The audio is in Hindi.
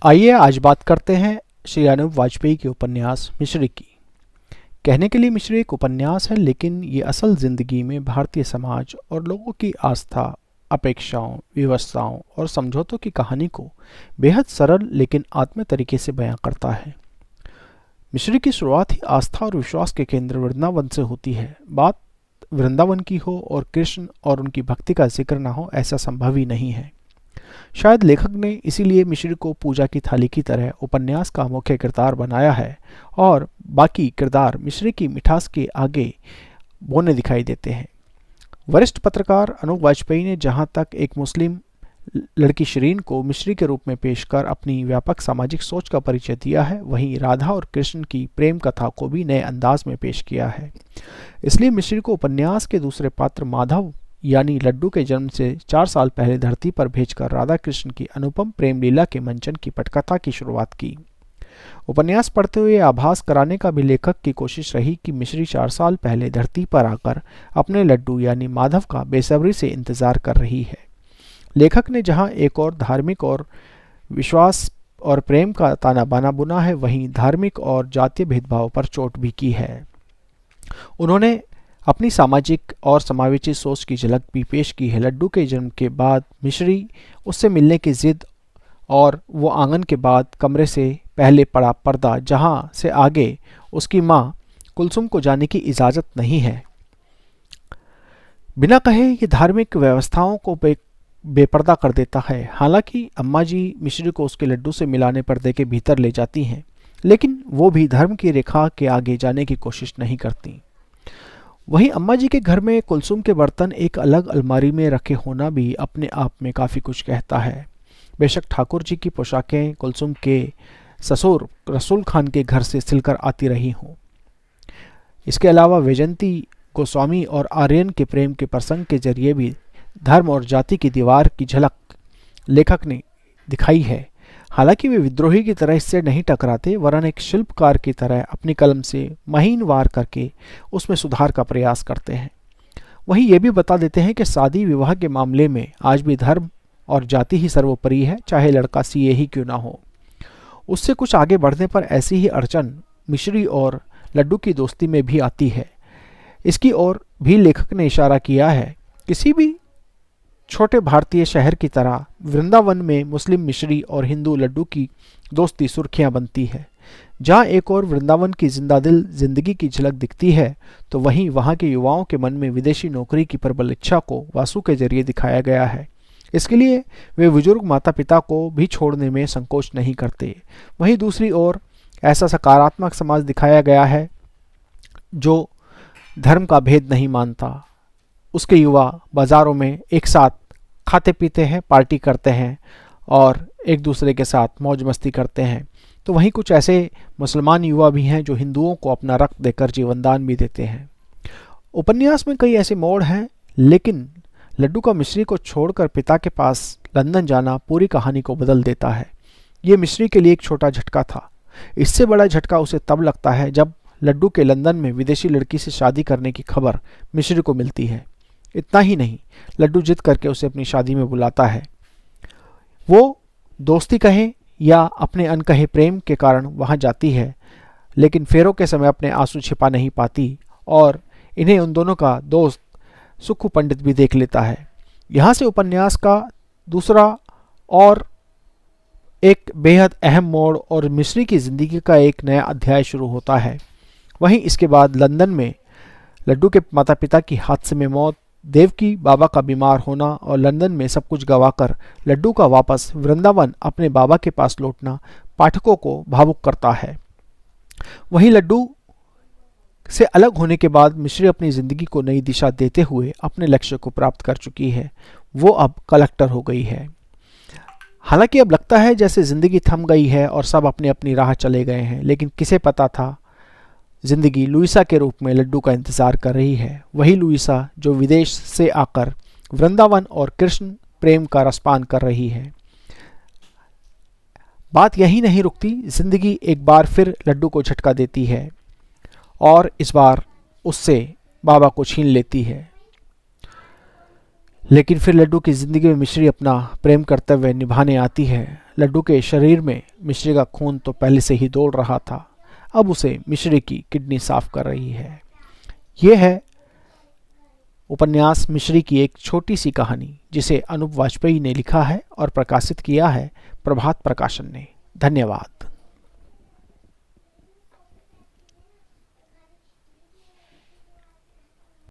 आइए आज बात करते हैं श्री अनूप वाजपेयी के उपन्यास मिश्री की। कहने के लिए मिश्री एक उपन्यास है, लेकिन ये असल जिंदगी में भारतीय समाज और लोगों की आस्था, अपेक्षाओं, व्यवस्थाओं और समझौतों की कहानी को बेहद सरल लेकिन आत्मीय तरीके से बयां करता है। मिश्री की शुरुआत ही आस्था और विश्वास के केंद्र वृंदावन से होती है। बात वृंदावन की हो और कृष्ण और उनकी भक्ति का जिक्र न हो, ऐसा संभव ही नहीं है। शायद लेखक ने इसीलिए मिश्री को पूजा की थाली की तरह उपन्यास का मुख्य किरदार बनाया है और बाकी किरदार मिश्री की मिठास के आगे बोने दिखाई देते हैं। वरिष्ठ पत्रकार अनूप वाजपेयी ने जहां तक एक मुस्लिम लड़की शिरीन को मिश्री के रूप में पेश कर अपनी व्यापक सामाजिक सोच का परिचय दिया है, वहीं राधा और कृष्ण की प्रेम कथा को भी नए अंदाज में पेश किया है। इसलिए मिश्री को उपन्यास के दूसरे पात्र माधव यानी लड्डू के जन्म से 4 साल पहले धरती पर भेजकर राधा कृष्ण की अनुपम प्रेम लीला के मंचन की पटकथा की शुरुआत की। उपन्यास पढ़ते हुए आभास कराने का भी लेखक की कोशिश रही कि मिश्री 4 साल पहले धरती पर आकर अपने लड्डू यानी माधव का बेसब्री से इंतजार कर रही है। लेखक ने जहां एक और धार्मिक और विश्वास और प्रेम का ताना बाना बुना है, वहीं धार्मिक और जातीय भेदभाव पर चोट भी की है। उन्होंने अपनी सामाजिक और समावेशी सोच की झलक भी पेश की है। लड्डू के जन्म के बाद मिश्री उससे मिलने की जिद और वो आंगन के बाद कमरे से पहले पड़ा पर्दा जहां से आगे उसकी मां कुलसुम को जाने की इजाज़त नहीं है। बिना कहे ये धार्मिक व्यवस्थाओं को बेपर्दा कर देता है। हालांकि अम्मा जी मिश्री को उसके लड्डू से मिलाने पर्दे के भीतर ले जाती हैं, लेकिन वो भी धर्म की रेखा के आगे जाने की कोशिश नहीं करती। वहीं अम्मा जी के घर में कुलसुम के बर्तन एक अलग अलमारी में रखे होना भी अपने आप में काफ़ी कुछ कहता है। बेशक ठाकुर जी की पोशाकें कुलसुम के ससुर रसूल खान के घर से सिलकर आती रही हों। इसके अलावा वैजयंती गोस्वामी और आर्यन के प्रेम के प्रसंग के जरिए भी धर्म और जाति की दीवार की झलक लेखक ने दिखाई है। हालांकि वे विद्रोही की तरह इससे नहीं टकराते, वरन एक शिल्पकार की तरह अपनी कलम से महीन वार करके उसमें सुधार का प्रयास करते हैं। वहीं ये भी बता देते हैं कि शादी विवाह के मामले में आज भी धर्म और जाति ही सर्वोपरि है, चाहे लड़का सीए ही क्यों ना हो। उससे कुछ आगे बढ़ने पर ऐसी ही अड़चन मिश्री और लड्डू की दोस्ती में भी आती है। इसकी ओर भी लेखक ने इशारा किया है। किसी भी छोटे भारतीय शहर की तरह वृंदावन में मुस्लिम मिश्री और हिंदू लड्डू की दोस्ती सुर्खियां बनती है। जहां एक और वृंदावन की जिंदादिल जिंदगी की झलक दिखती है, तो वहीं वहां के युवाओं के मन में विदेशी नौकरी की प्रबल इच्छा को वासु के जरिए दिखाया गया है। इसके लिए वे बुजुर्ग माता पिता को भी छोड़ने में संकोच नहीं करते। वहीं दूसरी ओर ऐसा सकारात्मक समाज दिखाया गया है जो धर्म का भेद नहीं मानता। उसके युवा बाजारों में एक साथ खाते पीते हैं, पार्टी करते हैं और एक दूसरे के साथ मौज मस्ती करते हैं। तो वहीं कुछ ऐसे मुसलमान युवा भी हैं जो हिंदुओं को अपना रक्त देकर जीवनदान भी देते हैं। उपन्यास में कई ऐसे मोड़ हैं, लेकिन लड्डू का मिश्री को छोड़कर पिता के पास लंदन जाना पूरी कहानी को बदल देता है। ये मिश्री के लिए एक छोटा झटका था। इससे बड़ा झटका उसे तब लगता है जब लड्डू के लंदन में विदेशी लड़की से शादी करने की खबर मिश्री को मिलती है। इतना ही नहीं, लड्डू जिद करके उसे अपनी शादी में बुलाता है। वो दोस्ती कहें या अपने अनकहे प्रेम के कारण वहां जाती है, लेकिन फेरों के समय अपने आंसू छिपा नहीं पाती और इन्हें उन दोनों का दोस्त सुक्खू पंडित भी देख लेता है। यहाँ से उपन्यास का दूसरा और एक बेहद अहम मोड़ और मिश्री की जिंदगी का एक नया अध्याय शुरू होता है। वहीं इसके बाद लंदन में लड्डू के माता पिता की हादसे में मौत, देवकी बाबा का बीमार होना और लंदन में सब कुछ गंवाकर लड्डू का वापस वृंदावन अपने बाबा के पास लौटना पाठकों को भावुक करता है। वहीं लड्डू से अलग होने के बाद मिश्री अपनी जिंदगी को नई दिशा देते हुए अपने लक्ष्य को प्राप्त कर चुकी है। वो अब कलेक्टर हो गई है। हालांकि अब लगता है जैसे जिंदगी थम गई है और सब अपनी अपनी राह चले गए हैं, लेकिन किसे पता था जिंदगी लुइसा के रूप में लड्डू का इंतजार कर रही है। वही लुइसा जो विदेश से आकर वृंदावन और कृष्ण प्रेम का रसपान कर रही है। बात यही नहीं रुकती, जिंदगी एक बार फिर लड्डू को झटका देती है और इस बार उससे बाबा को छीन लेती है। लेकिन फिर लड्डू की जिंदगी में मिश्री अपना प्रेम कर्तव्य निभाने आती है। लड्डू के शरीर में मिश्री का खून तो पहले से ही दौड़ रहा था, अब उसे मिश्री की किडनी साफ कर रही है। यह है उपन्यास मिश्री की एक छोटी सी कहानी, जिसे अनूप वाजपेयी ने लिखा है और प्रकाशित किया है प्रभात प्रकाशन ने। धन्यवाद।